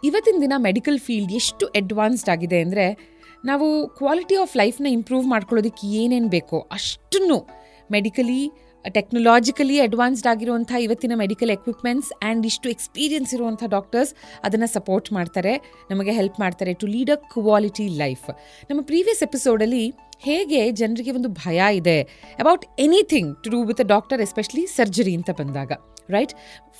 ಇವತ್ತಿನ ದಿನ medical field ಎಷ್ಟು ಅಡ್ವಾನ್ಸ್ಡ್ ಆಗಿದೆ ಅಂದರೆ, ನಾವು ಕ್ವಾಲಿಟಿ ಆಫ್ ಲೈಫ್ನ ಇಂಪ್ರೂವ್ ಮಾಡ್ಕೊಳ್ಳೋದಕ್ಕೆ ಏನೇನು ಬೇಕೋ ಅಷ್ಟನ್ನು ಮೆಡಿಕಲಿ ಟೆಕ್ನಾಲಜಿಕಲಿ ಅಡ್ವಾನ್ಸ್ಡ್ ಆಗಿರುವಂಥ ಇವತ್ತಿನ ಮೆಡಿಕಲ್ ಎಕ್ವಿಪ್ಮೆಂಟ್ಸ್ ಆ್ಯಂಡ್ ಇಷ್ಟು ಎಕ್ಸ್ಪೀರಿಯನ್ಸ್ ಇರುವಂಥ ಡಾಕ್ಟರ್ಸ್ ಅದನ್ನು ಸಪೋರ್ಟ್ ಮಾಡ್ತಾರೆ, ನಮಗೆ ಹೆಲ್ಪ್ ಮಾಡ್ತಾರೆ to lead a quality life. ನಮ್ಮ ಪ್ರೀವಿಯಸ್ ಎಪಿಸೋಡಲ್ಲಿ ಹೇಗೆ ಜನರಿಗೆ ಒಂದು ಭಯ ಇದೆ about anything to do with a doctor, especially surgery ಅಂತ ಬಂದಾಗ, right?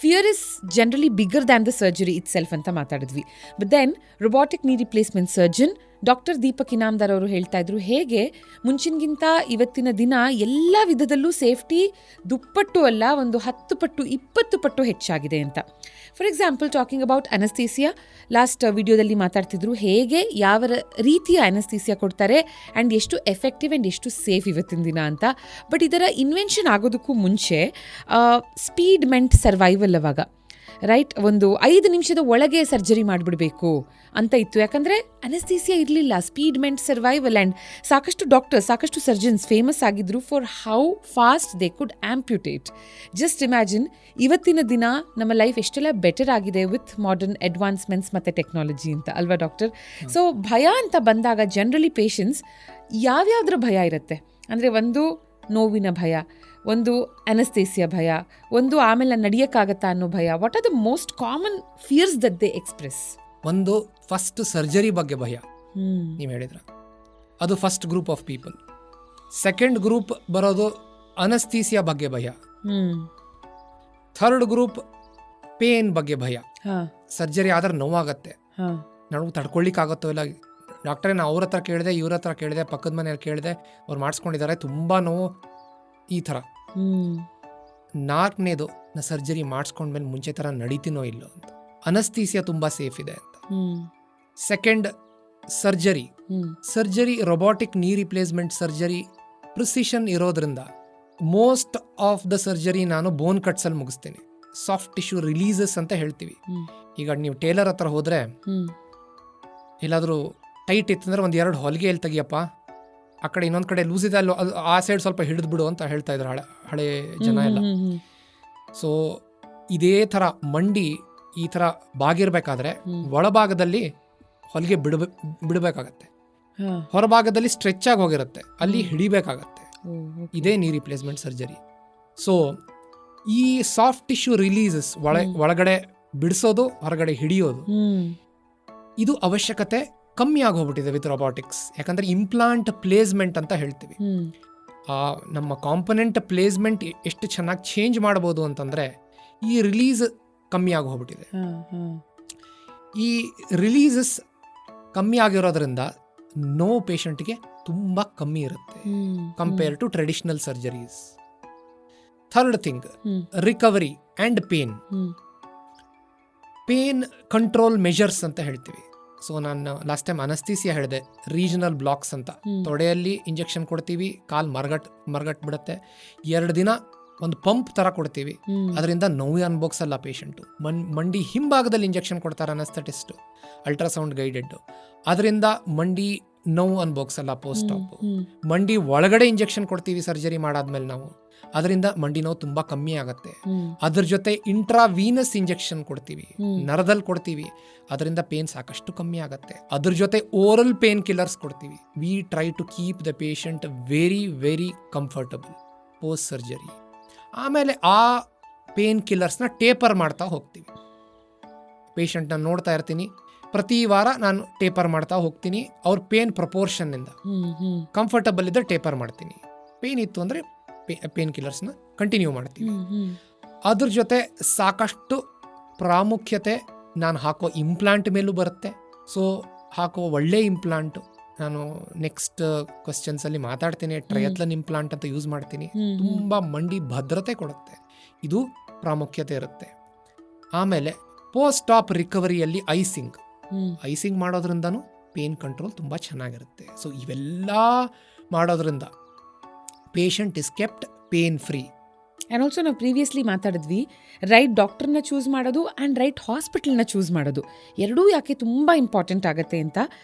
Fear is generally bigger than the surgery itself ಅಂತ ಮಾತಾಡಿದ್ವಿ. But then robotic knee replacement surgeon doctor Deepak Inamdar ಅವರು ಹೇಳ್ತಾ ಇದ್ರು, ಹೇಗೆ ಮುಂಚಿನಗಿಂತ ಇವತ್ತಿನ ದಿನ ಎಲ್ಲ ವಿಧದಲ್ಲೂ ಸೇಫ್ಟಿ ದುಪ್ಪಟ್ಟು ಅಲ್ಲ, ಒಂದು 10 ಪಟ್ಟು 20 ಪಟ್ಟು ಹೆಚ್ಚಾಗಿದೆ ಅಂತ. For example, talking about ಅನಸ್ಥೀಸಿಯಾ, last ವಿಡಿಯೋದಲ್ಲಿ ಮಾತಾಡ್ತಿದ್ರು ಹೇಗೆ ಯಾವ ರೀತಿಯ ಅನಸ್ಥೀಸಿಯಾ ಕೊಡ್ತಾರೆ ಆ್ಯಂಡ್ ಎಷ್ಟು ಎಫೆಕ್ಟಿವ್ ಆ್ಯಂಡ್ ಎಷ್ಟು ಸೇಫ್ ಇವತ್ತಿನ ದಿನ ಅಂತ. ಬಟ್ ಇದರ ಇನ್ವೆನ್ಷನ್ ಆಗೋದಕ್ಕೂ ಮುಂಚೆ ಸ್ಪೀಡ್ ಮೆಂಟ್ ಸರ್ವೈವಲ್ ಅವಾಗ, ರೈಟ್? ಒಂದು 5 ನಿಮಿಷದ ಒಳಗೆ ಸರ್ಜರಿ ಮಾಡಿಬಿಡಬೇಕು ಅಂತ ಇತ್ತು. ಯಾಕಂದರೆ ಅನಸ್ಥೀಸಿಯಾ ಇರಲಿಲ್ಲ, ಸ್ಪೀಡ್ ಮೆಂಟ್ ಸರ್ವೈವಲ್. ಆ್ಯಂಡ್ ಸಾಕಷ್ಟು ಡಾಕ್ಟರ್ಸ್, ಸಾಕಷ್ಟು ಸರ್ಜನ್ಸ್ ಫೇಮಸ್ ಆಗಿದ್ರು for how fast they could amputate. Just imagine, ಇವತ್ತಿನ ದಿನ ನಮ್ಮ ಲೈಫ್ ಎಷ್ಟೆಲ್ಲ ಬೆಟರ್ ಆಗಿದೆ ವಿತ್ ಮಾಡರ್ನ್ ಅಡ್ವಾನ್ಸ್ಮೆಂಟ್ಸ್ ಮತ್ತು ಟೆಕ್ನಾಲಜಿ ಅಂತ, ಅಲ್ವಾ ಡಾಕ್ಟರ್? ಸೊ ಭಯ ಅಂತ ಬಂದಾಗ ಜನರಲಿ ಪೇಷಂಟ್ಸ್ ಯಾವ್ಯಾವ್ದ್ರ ಭಯ ಇರುತ್ತೆ ಅಂದರೆ, ಒಂದು ನೋವಿನ ಭಯ, ಒಂದು ಅನಸ್ಥೇಸಿಯಾ ಭಯ, ಒಂದು ಆಮೇಲೆ ನಡೆಯೋಕ್ಕಾಗತ್ತಾ ಅನ್ನೋ ಭಯ. What are the most common fierce that they express? ಒಂದು ಫಸ್ಟ್ ಸರ್ಜರಿ ಬಗ್ಗೆ ಭಯ, ನೀವು ಹೇಳಿದ್ರ, ಅದು first group of people. Second group ಬರೋದು ಅನಸ್ಥೀಸಿಯಾ ಬಗ್ಗೆ ಭಯ. ಥರ್ಡ್ ಗ್ರೂಪ್ ಪೇನ್ ಬಗ್ಗೆ ಭಯ. ಸರ್ಜರಿ ಆದ್ರೆ ನೋವಾಗತ್ತೆ, ನಾವು ತಡ್ಕೊಳ್ಳಿಕ್ಕಾಗತ್ತೋ ಇಲ್ಲ. ಡಾಕ್ಟ್ರೇ, ನಾನು ಅವ್ರ ಹತ್ರ ಕೇಳಿದೆ, ಇವ್ರ ಹತ್ರ ಕೇಳಿದೆ, ಪಕ್ಕದ ಮನೆಯಲ್ಲಿ ಕೇಳಿದೆ, ಅವ್ರು ಮಾಡಿಸ್ಕೊಂಡಿದ್ದಾರೆ, ತುಂಬ ನೋವು, ಈ ಥರ. 4ನೇದು, ನಾ ಸರ್ಜರಿ ಮಾಡಿಸ್ಕೊಂಡ್ಮೇಲೆ ಮುಂಚೆ ಥರ ನಡೀತೀನೋ ಇಲ್ಲೋ ಅಂತ. ಅನಸ್ಥೀಸಿಯಾ ತುಂಬ ಸೇಫ್ ಇದೆ ಅಂತ. Second surgery robotic knee replacement surgery precision ಇರೋದ್ರಿಂದ ಮೋಸ್ಟ್ ಆಫ್ ದ ಸರ್ಜರಿ ನಾನು ಬೋನ್ ಕಟ್ಸಲ್ಲಿ ಮುಗಿಸ್ತೀನಿ. ಸಾಫ್ಟ್ ಟಿಶ್ಯೂ ರಿಲೀಸಸ್ ಅಂತ ಹೇಳ್ತೀವಿ. ಈಗ ನೀವು ಟೇಲರ್ ಹತ್ರ ಹೋದರೆ ಎಲ್ಲಾದರೂ ಟೈಟ್ ಇತ್ತಂದ್ರೆ 1-2 ಹೊಲಿಗೆ ಎಲ್ಲಿ ತೆಗಿಯಪ್ಪ, ಆ ಕಡೆ ಇನ್ನೊಂದು ಕಡೆ ಲೂಸ್ ಇದೆ, ಅಲ್ಲೋ ಅದು ಆ ಸೈಡ್ ಸ್ವಲ್ಪ ಹಿಡಿದು ಬಿಡು ಅಂತ ಹೇಳ್ತಾ ಇದ್ರು ಹಳೆ ಜನ ಎಲ್ಲ. ಸೊ ಇದೇ ಥರ ಮಂಡಿ ಈ ಥರ ಬಾಗಿರ್ಬೇಕಾದ್ರೆ ಒಳಭಾಗದಲ್ಲಿ ಹೊಲಿಗೆ ಬಿಡಬೇಕಾಗತ್ತೆ, ಹೊರಭಾಗದಲ್ಲಿ ಸ್ಟ್ರೆಚ್ ಆಗಿ ಹೋಗಿರುತ್ತೆ, ಅಲ್ಲಿ ಹಿಡಿಬೇಕಾಗತ್ತೆ. ಇದೇ ನೀ ರಿಪ್ಲೇಸ್ಮೆಂಟ್ ಸರ್ಜರಿ. ಸೊ ಈ ಸಾಫ್ಟ್ ಟಿಶ್ಯೂ ರಿಲೀಸಸ್, ಒಳಗಡೆ ಬಿಡಿಸೋದು, ಹೊರಗಡೆ ಹಿಡಿಯೋದು, ಇದು ಅವಶ್ಯಕತೆ ಕಮ್ಮಿ ಆಗಿ ಹೋಗ್ಬಿಟ್ಟಿದೆ ವಿತ್ ರೊಬಾಟಿಕ್ಸ್. ಯಾಕಂದ್ರೆ ಇಂಪ್ಲಾಂಟ್ ಪ್ಲೇಸ್ಮೆಂಟ್ ಅಂತ ಹೇಳ್ತೀವಿ. ನಮ್ಮ ಕಾಂಪೊನೆಂಟ್ ಪ್ಲೇಸ್ಮೆಂಟ್ ಎಷ್ಟು ಚೆನ್ನಾಗಿ ಚೇಂಜ್ ಮಾಡ್ಬೋದು ಅಂತಂದ್ರೆ ಈ ರಿಲೀಸ್ ಕಮ್ಮಿ ಆಗಿ ಹೋಗ್ಬಿಟ್ಟಿದೆ. ಈ ರಿಲೀಸಸ್ ಕಮ್ಮಿ ಆಗಿರೋದ್ರಿಂದ ನೋವು ಪೇಷಂಟ್ಗೆ ತುಂಬ ಕಮ್ಮಿ ಇರುತ್ತೆ compare to traditional surgeries. Third thing, recovery and pain control measures ಅಂತ ಹೇಳ್ತೀವಿ. ಸೊ ನಾನು ಲಾಸ್ಟ್ ಟೈಮ್ ಅನಸ್ಥೀಸಿಯಾ ಹೇಳಿದೆ, ರೀಜನಲ್ ಬ್ಲಾಕ್ಸ್ ಅಂತ. ತೊಡೆಯಲ್ಲಿ ಇಂಜೆಕ್ಷನ್ ಕೊಡ್ತೀವಿ, ಕಾಲು ಮರಗಟ್ ಬಿಡುತ್ತೆ. 2 ದಿನ ಒಂದು ಪಂಪ್ ಥರ ಕೊಡ್ತೀವಿ, ಅದರಿಂದ ನೋವು ಅನ್ಬೋಗ್ಸಲ್ಲ ಪೇಷಂಟು. ಮಂಡಿ ಹಿಂಭಾಗದಲ್ಲಿ ಇಂಜೆಕ್ಷನ್ ಕೊಡ್ತಾರೆ ಅನಸ್ಥೆಟಿಸ್ಟು, ಅಲ್ಟ್ರಾಸೌಂಡ್ ಗೈಡೆಡ್. ಅದರಿಂದ ಮಂಡಿ ನೋವು ಅನ್ಬೋಗ್ಸಲ್ಲ ಪೋಸ್ಟ್ ಆಪ್. ಮಂಡಿ ಒಳಗಡೆ ಇಂಜೆಕ್ಷನ್ ಕೊಡ್ತೀವಿ ಸರ್ಜರಿ ಮಾಡಾದ್ಮೇಲೆ ನಾವು, ಅದರಿಂದ ಮಂಡಿ ನೋವು ತುಂಬ ಕಮ್ಮಿ ಆಗುತ್ತೆ. ಅದ್ರ ಜೊತೆ ಇಂಟ್ರಾವೀನಸ್ ಇಂಜೆಕ್ಷನ್ ಕೊಡ್ತೀವಿ, ನರದಲ್ಲಿ ಕೊಡ್ತೀವಿ, ಅದರಿಂದ ಪೇನ್ ಸಾಕಷ್ಟು ಕಮ್ಮಿ ಆಗುತ್ತೆ. ಅದ್ರ ಜೊತೆ ಓರಲ್ ಪೇನ್ ಕಿಲ್ಲರ್ಸ್ ಕೊಡ್ತೀವಿ. We try to keep the patient very very comfortable post surgery. ಆಮೇಲೆ ಆ ಪೇನ್ ಕಿಲ್ಲರ್ಸ್ನ ಟೇಪರ್ ಮಾಡ್ತಾ ಹೋಗ್ತೀವಿ. ಪೇಷಂಟ್ನ ನೋಡ್ತಾ ಇರ್ತೀನಿ, ಪ್ರತಿ ವಾರ ನಾನು ಟೇಪರ್ ಮಾಡ್ತಾ ಹೋಗ್ತೀನಿ. ಅವ್ರ ಪೇನ್ ಪ್ರಪೋರ್ಷನ್ನಿಂದ ಕಂಫರ್ಟಬಲ್ ಇದ್ದರೆ ಟೇಪರ್ ಮಾಡ್ತೀನಿ, ಪೇನ್ ಇತ್ತು ಅಂದರೆ ಪೇನ್ ಕಿಲ್ಲರ್ಸ್ನ ಕಂಟಿನ್ಯೂ ಮಾಡ್ತೀವಿ. ಅದ್ರ ಜೊತೆ ಸಾಕಷ್ಟು ಪ್ರಾಮುಖ್ಯತೆ ನಾನು ಹಾಕೋ ಇಂಪ್ಲಾಂಟ್ ಮೇಲೂ ಬರುತ್ತೆ. ಸೊ ಹಾಕೋ ಒಳ್ಳೆ ಇಂಪ್ಲಾಂಟು ನಾನು ನೆಕ್ಸ್ಟ್ ಕ್ವಶನ್ಸಲ್ಲಿ ಮಾತಾಡ್ತೀನಿ. ಟ್ರಯತ್ಲನ್ ಇಂಪ್ಲಾಂಟ್ ಅಂತ ಯೂಸ್ ಮಾಡ್ತೀನಿ, ತುಂಬ ಮಂಡಿ ಭದ್ರತೆ ಕೊಡುತ್ತೆ, ಇದು ಪ್ರಾಮುಖ್ಯತೆ ಇರುತ್ತೆ. ಆಮೇಲೆ ಪೋಸ್ಟ್ ಆಪ್ ರಿಕವರಿಯಲ್ಲಿ ಐಸಿಂಗ್ ಮಾಡೋದ್ರಿಂದನೂ ಪೇನ್ ಕಂಟ್ರೋಲ್ ತುಂಬ ಚೆನ್ನಾಗಿರುತ್ತೆ. ಸೊ ಇವೆಲ್ಲ ಮಾಡೋದ್ರಿಂದ patient is kept pain free and also ನಾವು ಪ್ರೀವಿಯಸ್ಲಿ ಮಾತಾಡಿದ್ವಿ ರೈಟ್ ಡಾಕ್ಟರ್ನ ಚೂಸ್ ಮಾಡೋದು ಆ್ಯಂಡ್ ರೈಟ್ ಹಾಸ್ಪಿಟಲ್ನ ಚೂಸ್ ಮಾಡೋದು ಎರಡೂ ಯಾಕೆ ತುಂಬ ಇಂಪಾರ್ಟೆಂಟ್ ಆಗುತ್ತೆ ಅಂತ.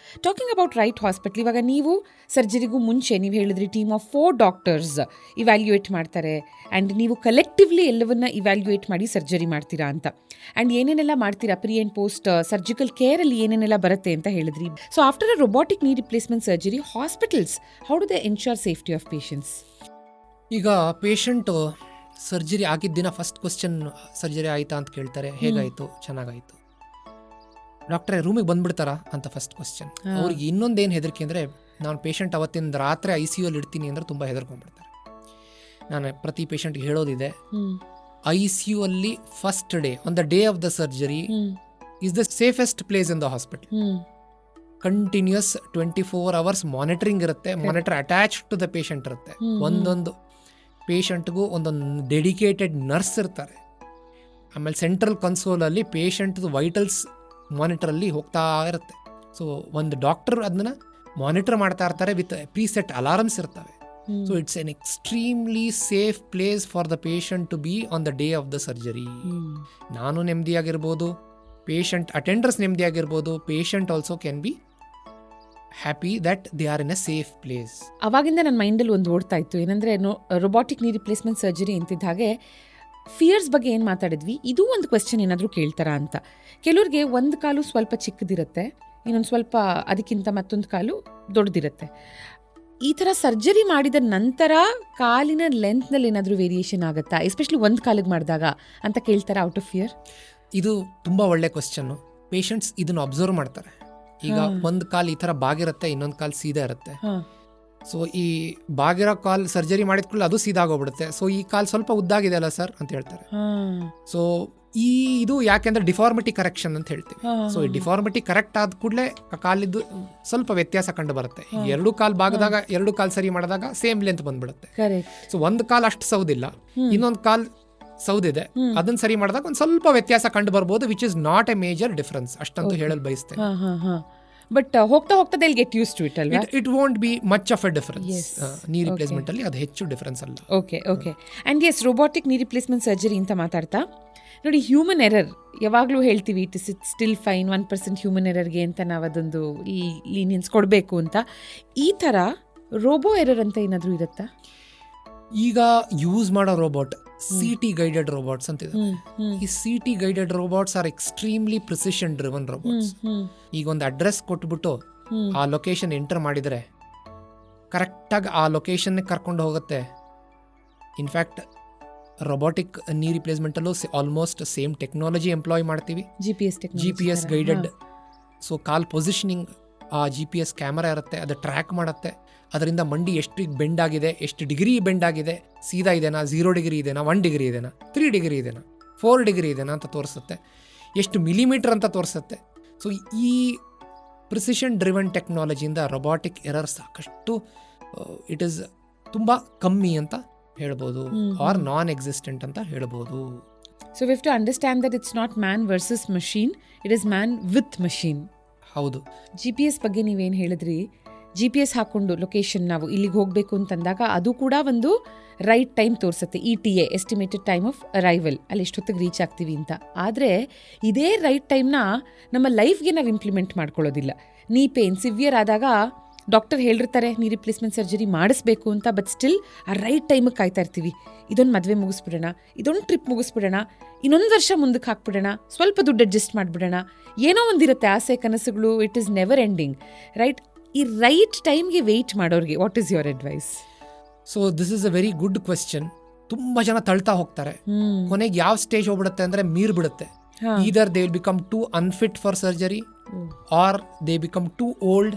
ಟಾಕಿಂಗ್ ಅಬೌಟ್ ರೈಟ್ ಹಾಸ್ಪಿಟಲ್, ಇವಾಗ ನೀವು ಸರ್ಜರಿಗೂ ಮುಂಚೆ ನೀವು ಹೇಳಿದ್ರಿ ಟೀಮ್ ಆಫ್ 4 ಡಾಕ್ಟರ್ಸ್ ಇವ್ಯಾಲ್ಯೂಯೇಟ್ ಮಾಡ್ತಾರೆ ಆ್ಯಂಡ್ ನೀವು ಕಲೆಕ್ಟಿವ್ಲಿ ಎಲ್ಲವನ್ನ ಇವ್ಯಾಲ್ಯೂಯೇಟ್ ಮಾಡಿ ಸರ್ಜರಿ ಮಾಡ್ತೀರಾ ಅಂತ. ಆ್ಯಂಡ್ ಏನೇನೆಲ್ಲ ಮಾಡ್ತೀರಾ ಪ್ರೀ ಆ್ಯಂಡ್ ಪೋಸ್ಟ್ ಸರ್ಜಿಕಲ್ ಕೇರಲ್ಲಿ ಏನೇನೆಲ್ಲ ಬರುತ್ತೆ ಅಂತ ಹೇಳಿದ್ರಿ. ಸೊ ಆಫ್ಟರ್ ಅ ರೊಬೋಟಿಕ್ ನೀ replacement surgery, hospitals how do they ensure safety of patients? ಈಗ ಪೇಷಂಟು ಸರ್ಜರಿ ಆಗಿದ್ದ ದಿನ ಫಸ್ಟ್ ಕ್ವಶನ್ ಸರ್ಜರಿ ಆಯಿತಾ ಅಂತ ಕೇಳ್ತಾರೆ. ಹೇಗಾಯಿತು? ಚೆನ್ನಾಗಾಯಿತು. ಡಾಕ್ಟ್ರೇ ರೂಮಿಗೆ ಬಂದ್ಬಿಡ್ತಾರಾ ಅಂತ ಫಸ್ಟ್ ಕ್ವಶನ್. ಅವ್ರಿಗೆ ಇನ್ನೊಂದೇನು ಹೆದರಿಕೆ ಅಂದರೆ, ನಾನು ಪೇಷಂಟ್ ಅವತ್ತಿನ ರಾತ್ರಿ ICU ಅಲ್ಲಿ ಇಡ್ತೀನಿ ಅಂದರೆ ತುಂಬ ಹೆದರ್ಕೊಂಡ್ಬಿಡ್ತಾರೆ. ನಾನು ಪ್ರತಿ ಪೇಷಂಟ್ಗೆ ಹೇಳೋದಿದೆ, ICU ಅಲ್ಲಿ first day on the day of the surgery is the safest place in the hospital. Continuous 24 hours monitoring ಇರುತ್ತೆ. Monitor attach to the patient ಇರುತ್ತೆ. ಒಂದೊಂದು ಪೇಷಂಟ್ಗೂ ಒಂದೊಂದು ಡೆಡಿಕೇಟೆಡ್ ನರ್ಸ್ ಇರ್ತಾರೆ. ಆಮೇಲೆ ಸೆಂಟ್ರಲ್ ಕನ್ಸೋಲಲ್ಲಿ ಪೇಷಂಟ್ದು ವೈಟಲ್ಸ್ ಮಾನಿಟರಲ್ಲಿ ಹೋಗ್ತಾ ಇರುತ್ತೆ. ಸೊ ಒಂದು ಡಾಕ್ಟರ್ ಅದನ್ನ ಮಾನಿಟರ್ ಮಾಡ್ತಾ ಇರ್ತಾರೆ ವಿತ್ ಪ್ರೀಸೆಟ್ ಅಲಾರ್ಮ್ಸ್ ಇರ್ತವೆ. So it's an extremely safe place for the patient to be on the day of the surgery. ನಾನು ನೆಮ್ಮದಿಯಾಗಿರ್ಬೋದು, ಪೇಷಂಟ್ ಅಟೆಂಡರ್ಸ್ ನೆಮ್ಮದಿಯಾಗಿರ್ಬೋದು, patient also can be happy that they are in a safe place. ಅವಾಗಿಂದ ನನ್ನ ಮೈಂಡಲ್ಲಿ ಒಂದು ಓಡ್ತಾ ಇತ್ತು, ಏನಂದರೆ ರೊಬೋಟಿಕ್ ನೀ ರಿಪ್ಲೇಸ್ಮೆಂಟ್ ಸರ್ಜರಿ ಅಂತಿದ್ದ ಹಾಗೆ ಫಿಯರ್ಸ್ ಬಗ್ಗೆ ಏನು ಮಾತಾಡಿದ್ವಿ, ಇದು ಒಂದು ಕ್ವೆಶ್ಚನ್ ಏನಾದರೂ ಕೇಳ್ತಾರಾ ಅಂತ. ಕೆಲವ್ರಿಗೆ ಒಂದು ಕಾಲು ಸ್ವಲ್ಪ ಚಿಕ್ಕದಿರುತ್ತೆ, ಇನ್ನೊಂದು ಸ್ವಲ್ಪ ಅದಕ್ಕಿಂತ ಮತ್ತೊಂದು ಕಾಲು ದೊಡ್ಡದಿರುತ್ತೆ. ಈ ಥರ ಸರ್ಜರಿ ಮಾಡಿದ ನಂತರ ಕಾಲಿನ ಲೆಂತ್ನಲ್ಲಿ ಏನಾದರೂ ವೇರಿಯೇಷನ್ ಆಗುತ್ತಾ, ಎಸ್ಪೆಷಲಿ ಒಂದು ಕಾಲಿಗೆ ಮಾಡಿದಾಗ ಅಂತ ಕೇಳ್ತಾರಾ ಔಟ್ ಆಫ್ ಫಿಯರ್? ಇದು ತುಂಬ ಒಳ್ಳೆ ಕ್ವೆಶ್ಚನ್ನು. ಪೇಷಂಟ್ಸ್ ಇದನ್ನು ಅಬ್ಸರ್ವ್ ಮಾಡ್ತಾರೆ. ಈಗ ಒಂದು ಕಾಲು ಈ ಥರ ಬಾಗಿರುತ್ತೆ, ಇನ್ನೊಂದು ಕಾಲು ಸೀದಾ ಇರುತ್ತೆ. ಸೊ ಈ ಬಾಗಿರೋ ಕಾಲ್ ಸರ್ಜರಿ ಮಾಡಿದ ಕೂಡಲೇ ಅದು ಸೀದಾ ಆಗೋಗ್ಬಿಡುತ್ತೆ. ಸೊ ಈ ಕಾಲ್ ಸ್ವಲ್ಪ ಉದ್ದಾಗಿದೆ ಅಲ್ಲ ಸರ್ ಅಂತ ಹೇಳ್ತಾರೆ. ಸೊ ಇದು ಯಾಕೆಂದ್ರೆ ಡಿಫಾರ್ಮಿಟಿ ಕರೆಕ್ಷನ್ ಅಂತ ಹೇಳ್ತೀವಿ. ಸೊ ಈ ಡಿಫಾರ್ಮಿಟಿ ಕರೆಕ್ಟ್ ಆದ ಕೂಡಲೇ ಕಾಲಿದ್ದು ಸ್ವಲ್ಪ ವ್ಯತ್ಯಾಸ ಕಂಡು ಬರುತ್ತೆ. ಎರಡು ಕಾಲ್ ಭಾಗದಾಗ ಎರಡು ಕಾಲ್ ಸರಿ ಮಾಡಿದಾಗ ಸೇಮ್ ಲೆಂತ್ ಬಂದ್ಬಿಡುತ್ತೆ. ಸೊ ಒಂದು ಕಾಲ್ ಅಷ್ಟು ಸೌದಿಲ್ಲ, ಇನ್ನೊಂದು ಕಾಲ್ ಸೌದಿದೆ, ಅದನ್ನ ಸರಿ ಮಾಡಿದಾಗ ಒಂದು ಸ್ವಲ್ಪ ವ್ಯತ್ಯಾಸ ಕಂಡು ಬರ್ಬೋದು, which is not a major difference ಅಷ್ಟಂತೂ ಹೇಳಲು ಬಯಸ್ತೇನೆ. ಬಟ್ ಹೋಗ್ತಾ ಹೋಗ್ತಾ they'll get used to it ಅಲ್ವಾ? It won't be much of a difference. Knee replacement ಅಲ್ಲಿ ಅದು ಹೆಚ್ಚು ಡಿಫರೆನ್ಸ್ ಅಲ್ಲ. Okay. And yes, robotic knee replacement surgery ಅಂತ ಮಾತಾಡ್ತಾ ನೋಡಿ, ಹ್ಯೂಮನ್ ಎರರ್ ಯಾವಾಗಲೂ ಹೇಳ್ತೀವಿ, it is still fine, 1% human ಎರರ್ಗೆ ಅಂತ ನಾವು ಅದೊಂದು ಲೀನಿಯನ್ಸ್ ಕೊಡಬೇಕು ಅಂತ. ಈ ಥರ ರೋಬೋ ಎರರ್ ಅಂತ ಏನಾದರೂ ಇರುತ್ತಾ? ಈಗ ಯೂಸ್ ಮಾಡೋ ರೋಬೋಟ್ CT ಗೈಡೆಡ್ ರೋಬೋಟ್ಸ್ ಅಂತ ಇದೆ. ಈ CT guided robots are extremely precision driven robots. ಈಗ ಒಂದು ಅಡ್ರೆಸ್ ಕೊಟ್ಬಿಟ್ಟು ಆ ಲೊಕೇಶನ್ ಎಂಟರ್ ಮಾಡಿದರೆ ಕರೆಕ್ಟಾಗಿ ಆ ಲೊಕೇಶನ್ ಕರ್ಕೊಂಡು ಹೋಗುತ್ತೆ. ಇನ್ಫ್ಯಾಕ್ಟ್ ರೊಬೋಟಿಕ್ ನೀ ರಿಪ್ಲೇಸ್ಮೆಂಟಲ್ಲೂ ಆಲ್ಮೋಸ್ಟ್ ಸೇಮ್ ಟೆಕ್ನಾಲಜಿ ಎಂಪ್ಲಾಯ್ ಮಾಡ್ತೀವಿ, GPS ಗೈಡೆಡ್. ಸೊ ಕಾಲ್ ಪೊಸಿಷನಿಂಗ್ ಆ GPS ಕ್ಯಾಮರಾ ಇರುತ್ತೆ, ಅದು ಟ್ರ್ಯಾಕ್ ಮಾಡುತ್ತೆ. ಅದರಿಂದ ಮಂಡಿ ಎಷ್ಟು ಬೆಂಡ್ ಆಗಿದೆ, ಎಷ್ಟು ಡಿಗ್ರಿ ಬೆಂಡ್ ಆಗಿದೆ, ಸೀದಾ ಇದೆನಾ, 0 ಡಿಗ್ರಿ ಇದೆನಾ, 1 ಡಿಗ್ರಿ ಇದೆನಾ, 3 ಡಿಗ್ರಿ ಇದೆನಾ, 4 ಡಿಗ್ರಿ ಇದೆನಾ ಅಂತ ತೋರಿಸುತ್ತೆ, ಎಷ್ಟು ಮಿಲಿಮೀಟರ್ ಅಂತ ತೋರಿಸುತ್ತೆ. ಸೊ ಈ ಪ್ರಿಸಿಷನ್ ಡ್ರಿವನ್ ಟೆಕ್ನಾಲಜಿಯಿಂದ ರೊಬೋಟಿಕ್ ಎರರ್ ಸಾಕಷ್ಟು ಇಟ್ ಈಸ್ ತುಂಬ ಕಮ್ಮಿ ಅಂತ ಹೇಳ್ಬೋದು, ಆರ್ ನಾನ್ ಎಕ್ಸಿಸ್ಟೆಂಟ್ ಅಂತ ಹೇಳ್ಬೋದು. So we have to understand that it's not man versus machine, it is man with machine. ಹೌದು. GPS ಬಗ್ಗೆ ನೀವೇನು ಹೇಳಿದ್ರಿ, GPS ಹಾಕ್ಕೊಂಡು ಲೊಕೇಶನ್ ನಾವು ಇಲ್ಲಿಗೆ ಹೋಗಬೇಕು ಅಂತಂದಾಗ ಅದು ಕೂಡ ಒಂದು ರೈಟ್ ಟೈಮ್ ತೋರಿಸುತ್ತೆ, ETA estimated time of arrival, ಅಲ್ಲಿ ಎಷ್ಟೊತ್ತಿಗೆ ರೀಚ್ ಆಗ್ತೀವಿ ಅಂತ. ಆದರೆ ಇದೇ ರೈಟ್ ಟೈಮ್ನ ನಮ್ಮ ಲೈಫ್ಗೆ ನಾವು ಇಂಪ್ಲಿಮೆಂಟ್ ಮಾಡ್ಕೊಳ್ಳೋದಿಲ್ಲ. ನೀ ಪೇನ್ ಸಿವಿಯರ್ ಆದಾಗ ಡಾಕ್ಟರ್ ಹೇಳಿರ್ತಾರೆ ನೀ ರಿಪ್ಲೇಸ್ಮೆಂಟ್ ಸರ್ಜರಿ ಮಾಡಿಸ್ಬೇಕು ಅಂತ, ಬಟ್ ಸ್ಟಿಲ್ ಆ ರೈಟ್ ಟೈಮಿಗೆ ಕಾಯ್ತಾ ಇರ್ತೀವಿ. ಇದೊಂದು ಮದುವೆ ಮುಗಿಸ್ಬಿಡೋಣ, ಇದೊಂದು ಟ್ರಿಪ್ ಮುಗಿಸ್ಬಿಡೋಣ, ಇನ್ನೊಂದು ವರ್ಷ ಮುಂದಕ್ಕೆ ಹಾಕ್ಬಿಡೋಣ, ಸ್ವಲ್ಪ ದುಡ್ಡು ಅಡ್ಜಸ್ಟ್ ಮಾಡಿಬಿಡೋಣ, ಏನೋ ಒಂದಿರುತ್ತೆ ಆಸೆ ಕನಸುಗಳು. It is never ending, right? ಈ ರೈಟ್ ಟೈಮ್ಗೆ ವೆಯ್ಟ್ ಮಾಡೋರಿಗೆ what is your advice? So this is a very good question. ತುಂಬ ಜನ ತಳ್ತಾ ಹೋಗ್ತಾರೆ, ಕೊನೆಗೆ ಯಾವ ಸ್ಟೇಜ್ ಹೋಗ್ಬಿಡುತ್ತೆ ಅಂದರೆ ಮೀರ್ ಬಿಡುತ್ತೆ. Either they will become too unfit for surgery or they become too old.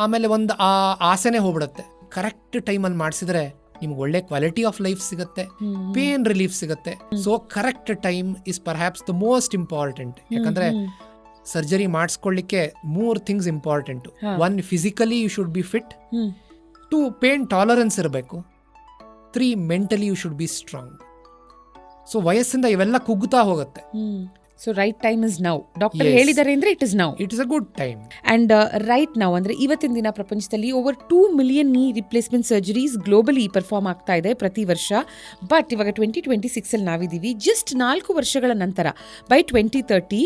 ಆಮೇಲೆ ಒಂದು ಆ ಆಸೆನೇ ಹೋಗ್ಬಿಡುತ್ತೆ. ಕರೆಕ್ಟ್ ಟೈಮಲ್ಲಿ ಮಾಡಿಸಿದ್ರೆ ನಿಮ್ಗೆ ಒಳ್ಳೆ ಕ್ವಾಲಿಟಿ ಆಫ್ ಲೈಫ್ ಸಿಗುತ್ತೆ, ಪೇನ್ ರಿಲೀಫ್ ಸಿಗುತ್ತೆ. So correct time is perhaps the most important. ಯಾಕಂದ್ರೆ ಸರ್ಜರಿ ಮಾಡಿಸ್ಕೊಳ್ಳಿಕ್ಕೆ 3 things important. 1, physically you should be fit. 2, pain tolerance ಇರಬೇಕು. 3, mentally you should be strong. So ವಯಸ್ಸಿಂದ ಇವೆಲ್ಲ ಕುಗ್ಗುತ್ತಾ ಹೋಗುತ್ತೆ. So right time is now. Doctor Yes. ಹೇಳಿದ್ದಾರೆ ಅಂದರೆ it is now. It is a good time. And right ನಾವು ಅಂದರೆ ಇವತ್ತಿನ ದಿನ ಪ್ರಪಂಚದಲ್ಲಿ ಓವರ್ 2 ಮಿಲಿಯನ್ ನೀ ರಿಪ್ಲೇಸ್ಮೆಂಟ್ ಸರ್ಜರೀಸ್ ಗ್ಲೋಬಲಿ ಪರ್ಫಾರ್ಮ್ ಆಗ್ತಾ ಇದೆ ಪ್ರತಿ ವರ್ಷ. ಬಟ್ ಇವಾಗ 2026 ನಾವಿದ್ದೀವಿ. ಜಸ್ಟ್ 4 ವರ್ಷಗಳ ನಂತರ by 2030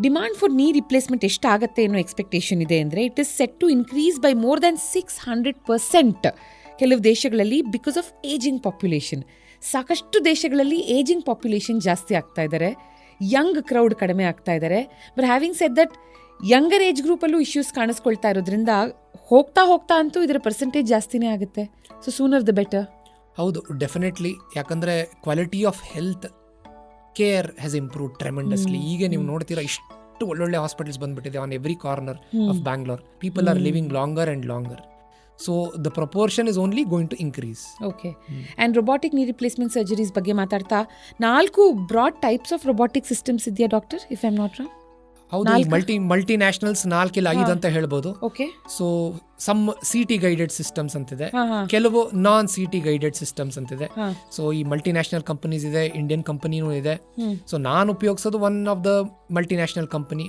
demand for knee replacement ಎಷ್ಟಾಗತ್ತೆ ಅನ್ನೋ ಎಕ್ಸ್ಪೆಕ್ಟೇಷನ್ ಇದೆ ಅಂದರೆ it is set to increase by more than 600% ಕೆಲವು ದೇಶಗಳಲ್ಲಿ ಬಿಕಾಸ್ ಆಫ್ ಏಜಿಂಗ್ ಪಾಪ್ಯುಲೇಷನ್. ಸಾಕಷ್ಟು ದೇಶಗಳಲ್ಲಿ ಏಜಿಂಗ್ ಪಾಪ್ಯುಲೇಷನ್ ಜಾಸ್ತಿ ಆಗ್ತಾ ಇದ್ದಾರೆ, ಯಂಗ್ ಕ್ರೌಡ್ ಕಡಿಮೆ ಆಗ್ತಾ ಇದ್ದಾರೆ. But having said that younger age ಗ್ರೂಪಲ್ಲೂ ಇಶ್ಯೂಸ್ ಕಾಣಿಸ್ಕೊಳ್ತಾ ಇರೋದ್ರಿಂದ ಹೋಗ್ತಾ ಅಂತೂ ಇದರ ಪರ್ಸೆಂಟೇಜ್ ಜಾಸ್ತಿನೇ ಆಗುತ್ತೆ. So sooner the better. ಹೌದು, ಡೆಫಿನೆಟ್ಲಿ. ಯಾಕಂದರೆ quality of health care has improve tremendously. ಈಗ ನೀವು ನೋಡ್ತೀರಾ ಇಷ್ಟು ಒಳ್ಳೊಳ್ಳೆ ಹಾಸ್ಪಿಟಲ್ಸ್ ಬಂದ್ಬಿಟ್ಟಿದೆ on every corner of Bangalore. People are living longer and longer. So the proportion is only going to increase. Okay. And robotic knee replacement surgeries ಬಗ್ಗೆ ಮಾತಾಡ್ತಾ 4 broad types of robotic systems ಇದೆಯಾ doctor, if I am not wrong? ಹೌದು, multi nationals 4 ಅಂತ ಹೇಳ್ಬೋದು. Okay. So some CT guided systems ಅಂತಿದೆ, ಕೆಲವು non CT guided systems ಅಂತಿದೆ. So ಈ ಮಲ್ಟಿ ನ್ಯಾಷನಲ್ ಕಂಪನೀಸ್ ಇದೆ, ಇಂಡಿಯನ್ ಕಂಪನಿನೂ ಇದೆ. ಸೊ ನಾನು ಉಪಯೋಗಿಸೋದು one of the multi national company,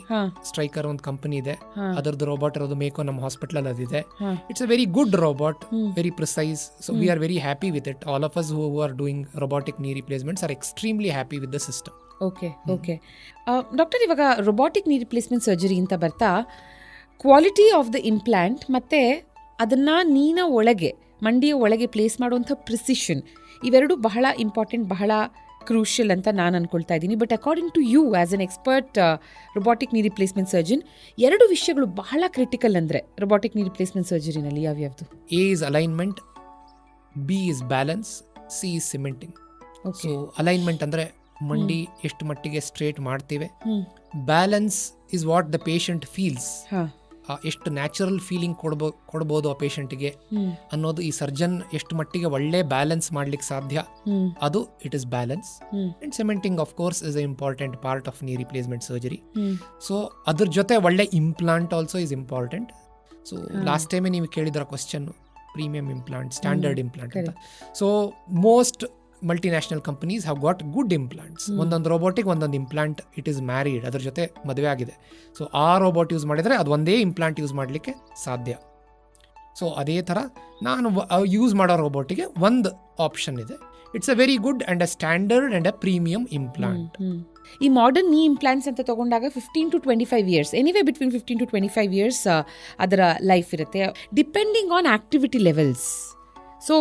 Stryker ಒಂದು ಕಂಪನಿ ಇದೆ. ಅದರದ್ದು ರೋಬೋಟ್ ಇರೋದು ಮೇಕೋ ನಮ್ಮ ಹಾಸ್ಪಿಟಲ್ ಅದಿದೆ. It's a very good robot, very precise. So we are very happy with it. All of us who are doing robotic knee replacements are extremely happy with the system. Okay. Doctor, ಇವಾಗ robotic knee replacement surgery ಅಂತ ಬರ್ತಾ quality of the implant ಮತ್ತು ಅದನ್ನು ನೀನ ಒಳಗೆ ಮಂಡಿಯ ಒಳಗೆ place ಮಾಡುವಂಥ precision, ಇವೆರಡು ಬಹಳ ಇಂಪಾರ್ಟೆಂಟ್, ಬಹಳ ಕ್ರೂಷಿಯಲ್ ಅಂತ ನಾನು ಅಂದ್ಕೊಳ್ತಾ ಇದ್ದೀನಿ. But according to you as an expert robotic knee replacement surgeon, 2 ವಿಷಯಗಳು ಬಹಳ ಕ್ರಿಟಿಕಲ್ ಅಂದರೆ ರೊಬಾಟಿಕ್ ನೀ ರಿಪ್ಲೇಸ್ಮೆಂಟ್ ಸರ್ಜರಿನಲ್ಲಿ ಯಾವ್ಯಾವುದು? A is alignment, B is balance, C is cementing. So alignment ಅಂದರೆ ಮಂಡಿ ಎಷ್ಟು ಮಟ್ಟಿಗೆ ಸ್ಟ್ರೇಟ್ ಮಾಡ್ತೀವಿ. Balance is what the patient feels. ಎಷ್ಟು ನ್ಯಾಚುರಲ್ ಫೀಲಿಂಗ್ ಕೊಡ್ಬೋದು ಆ ಪೇಷಂಟ್ಗೆ ಅನ್ನೋದು, ಈ ಸರ್ಜನ್ ಎಷ್ಟು ಮಟ್ಟಿಗೆ ಒಳ್ಳೆ ಬ್ಯಾಲೆನ್ಸ್ ಮಾಡ್ಲಿಕ್ಕೆ ಸಾಧ್ಯ, ಅದು it is balance. And cementing of course is a important part of knee replacement surgery. So ಅದ್ರ ಜೊತೆ ಒಳ್ಳೆ implant also is important. So last ಟೈಮೇ ನೀವು ಕೇಳಿದ್ರ question, premium implant, standard implant ಅಂತ. So most multinational companies have got good implants. ಒಂದೊಂದು robotic ಒಂದೊಂದು implant it is married, ಅದ್ರ ಜೊತೆ ಮದುವೆ ಆಗಿದೆ. ಸೊ ಆ ರೋಬೋಟ್ ಯೂಸ್ ಮಾಡಿದರೆ ಅದು ಒಂದೇ ಇಂಪ್ಲಾಂಟ್ ಯೂಸ್ ಮಾಡಲಿಕ್ಕೆ ಸಾಧ್ಯ. ಸೊ ಅದೇ ಥರ ನಾನು ಯೂಸ್ ಮಾಡೋ ರೋಬೋಟಿಗೆ ಒಂದು ಆಪ್ಷನ್ ಇದೆ. It's a very good and a standard and a premium implant. ಈ ಮಾಡರ್ನ್ ನೀ ಇಂಪ್ಲಾಂಟ್ಸ್ ಅಂತ ತಗೊಂಡಾಗ 15 to 25 years, anyway between 15 to 25 years ಅದರ ಲೈಫ್ ಇರುತ್ತೆ, depending on activity levels. So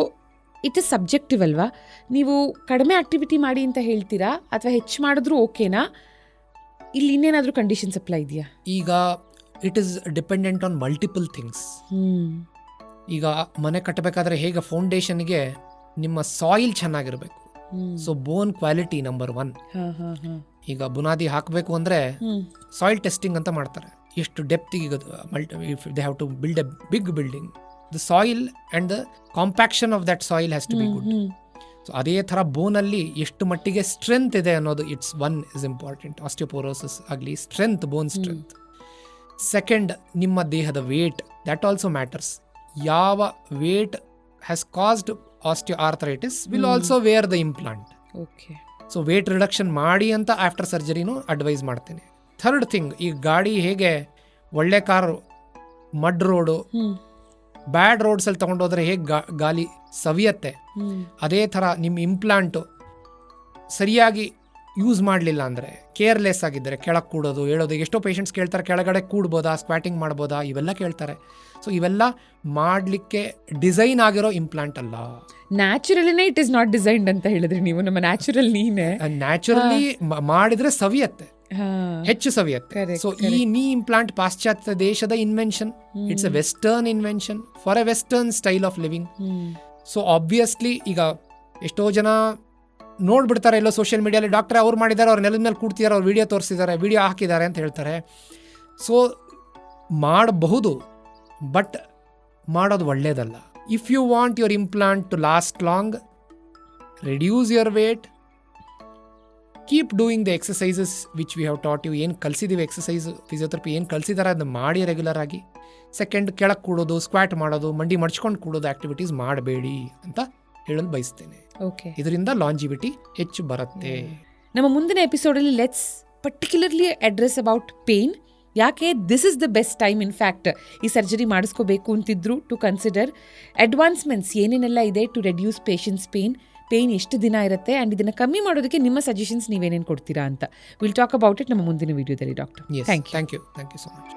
it is subjective ಅಲ್ವಾ? ನೀವು ಕಡಿಮೆ ಆಕ್ಟಿವಿಟಿ ಮಾಡಿ ಅಂತ ಹೇಳ್ತೀರಾ ಅಥವಾ ಹೆಚ್ಚು ಮಾಡಿದ್ರೂ ಓಕೆನಾ? ಇಲ್ಲಿ ಇನ್ನೇನಾದರೂ ಕಂಡೀಷನ್ಸ್ ಅಪ್ಲೈ ಇದೆಯಾ? ಈಗ it is dependent on multiple things. ಈಗ ಮನೆ ಕಟ್ಟಬೇಕಾದ್ರೆ ಹೇಗೆ ಫೌಂಡೇಶನ್ಗೆ ನಿಮ್ಮ ಸಾಯಿಲ್ ಚೆನ್ನಾಗಿರಬೇಕು. ಸೊ ಬೋನ್ ಕ್ವಾಲಿಟಿ ನಂಬರ್ 1. ಈಗ ಬುನಾದಿ ಹಾಕಬೇಕು ಅಂದರೆ ಸಾಯಿಲ್ ಟೆಸ್ಟಿಂಗ್ ಅಂತ ಮಾಡ್ತಾರೆ. ಎಷ್ಟು ಡೆಪ್ತಿಗೆ they have to build a big building, the soil and the compaction of that soil has to be good. So ಅದೇ ಥರ ಬೋನಲ್ಲಿ ಎಷ್ಟು ಮಟ್ಟಿಗೆ ಸ್ಟ್ರೆಂತ್ ಇದೆ ಅನ್ನೋದು it's one is important. Osteoporosis ಆಗಲಿ, ಸ್ಟ್ರೆಂತ್, ಬೋನ್ ಸ್ಟ್ರೆಂತ್. ಸೆಕೆಂಡ್, ನಿಮ್ಮ ದೇಹದ ವೇಟ್, ದ್ಯಾಟ್ ಆಲ್ಸೋ ಮ್ಯಾಟರ್ಸ್. ಯಾವ weight has caused osteoarthritis will also wear the implant. Okay. So weight reduction ಮಾಡಿ ಅಂತ ಆಫ್ಟರ್ ಸರ್ಜರಿನೂ ಅಡ್ವೈಸ್ ಮಾಡ್ತೇನೆ. ಥರ್ಡ್ ಥಿಂಗ್, ಈ ಗಾಡಿ ಹೇಗೆ ಒಳ್ಳೆ ಕಾರು ಮಡ್ ರೋಡು ಬ್ಯಾಡ್ ರೋಡ್ಸಲ್ಲಿ ತೊಗೊಂಡೋದ್ರೆ ಹೇಗೆ ಗಾಲಿ ಸವಿಯತ್ತೆ, ಅದೇ ಥರ ನಿಮ್ಮ ಇಂಪ್ಲಾಂಟು ಸರಿಯಾಗಿ ಯೂಸ್ ಮಾಡಲಿಲ್ಲ ಅಂದರೆ, ಕೇರ್ಲೆಸ್ ಆಗಿದ್ದರೆ, ಕೆಳಗೆ ಕೂಡೋದು ಹೇಳೋದು. ಎಷ್ಟೋ ಪೇಷಂಟ್ಸ್ ಕೇಳ್ತಾರೆ ಕೆಳಗಡೆ ಕೂಡ್ಬೋದಾ, ಸ್ಕ್ವಾಟಿಂಗ್ ಮಾಡ್ಬೋದಾ, ಇವೆಲ್ಲ ಕೇಳ್ತಾರೆ. ಸೊ ಇವೆಲ್ಲ ಮಾಡಲಿಕ್ಕೆ ಡಿಸೈನ್ ಆಗಿರೋ ಇಂಪ್ಲಾಂಟ್ ಅಲ್ಲ. ನ್ಯಾಚುರಲಿನೇ ಇಟ್ ಇಸ್ ನಾಟ್ ಡಿಸೈನ್ಡ್ ಅಂತ ಹೇಳಿದ್ರಿ ನೀವು. ನಮ್ಮ ನ್ಯಾಚುರಲ್ ನೀನೇ ನ್ಯಾಚುರಲಿ ಮಾಡಿದ್ರೆ ಸವಿಯತ್ತೆ, ಹೆಚ್ಚು ಸವಿಯತ್ತೆ. ಸೊ ಈ ನೀ ಇಂಪ್ಲಾಂಟ್ ಪಾಶ್ಚಾತ್ಯ ದೇಶದ invention. It's A western invention for A western style of living. So obviously ಈಗ ಎಷ್ಟೋ ಜನ ನೋಡ್ಬಿಡ್ತಾರೆ ಎಲ್ಲೋ ಸೋಷಿಯಲ್ ಮೀಡಿಯಲ್ಲಿ, ಡಾಕ್ಟರ್ ಅವ್ರು ಮಾಡಿದ್ದಾರೆ, ಅವ್ರು ನೆಲದ ಮೇಲೆ ಕೂಡ್ತಿದ್ದಾರೆ, ಅವ್ರು ವಿಡಿಯೋ ತೋರಿಸಿದ್ದಾರೆ, ವಿಡಿಯೋ ಹಾಕಿದ್ದಾರೆ ಅಂತ ಹೇಳ್ತಾರೆ. ಸೊ ಮಾಡಬಹುದು, ಬಟ್ ಮಾಡೋದು ಒಳ್ಳೇದಲ್ಲ. If you want your implant to last long, reduce your weight, keep doing the exercises which we have taught you. ಏನು ಕಲಿಸಿದ್ದೀವಿ ಎಕ್ಸಸೈಸ್, ಫಿಸಿಯೋಥೆರಪಿ ಏನು ಕಲಿಸಿದ್ದಾರೆ ಅದನ್ನ ಮಾಡಿ ರೆಗ್ಯುಲರ್ ಆಗಿ. ಸೆಕೆಂಡ್, ಕೆಳಗೆ ಕೂಡೋದು, ಸ್ಕ್ವಾಟ್ ಮಾಡೋದು, ಮಂಡಿ ಮಡ್ಚ್ಕೊಂಡು ಕೂಡೋದು ಆಕ್ಟಿವಿಟೀಸ್ ಮಾಡಬೇಡಿ ಅಂತ ಹೇಳಲು ಬಯಸ್ತೇನೆ. ಓಕೆ. ಇದರಿಂದ ಲಾಂಜಿವಿಟಿ ಹೆಚ್ಚು ಬರುತ್ತೆ. ನಮ್ಮ ಮುಂದಿನ ಎಪಿಸೋಡಲ್ಲಿ let's particularly address about pain. ಯಾಕೆ this is the best time in fact ಈ ಸರ್ಜರಿ ಮಾಡಿಸ್ಕೋಬೇಕು ಅಂತಿದ್ರು ಟು ಕನ್ಸಿಡರ್ ಅಡ್ವಾನ್ಸ್ಮೆಂಟ್ಸ್ ಏನೇನೆಲ್ಲ ಇದೆ ಟು ರೆಡ್ಯೂಸ್ ಪೇಷಂಟ್ಸ್ ಪೇನ್ ಎಷ್ಟು ದಿನ ಇರುತ್ತೆ ಆ್ಯಂಡ್ ಇದನ್ನು ಕಮ್ಮಿ ಮಾಡೋದಕ್ಕೆ ನಿಮ್ಮ ಸಜೆಷನ್ಸ್ ನೀವೇನೇನು ಕೊಡ್ತೀರಾ ಅಂತ. ವಿಲ್ ಟಾಕ್ ಅಬೌಟ್ ಇಟ್ ನಮ್ಮ ಮುಂದಿನ ವಿಡಿಯೋದಲ್ಲಿ doctor. Thank you so much.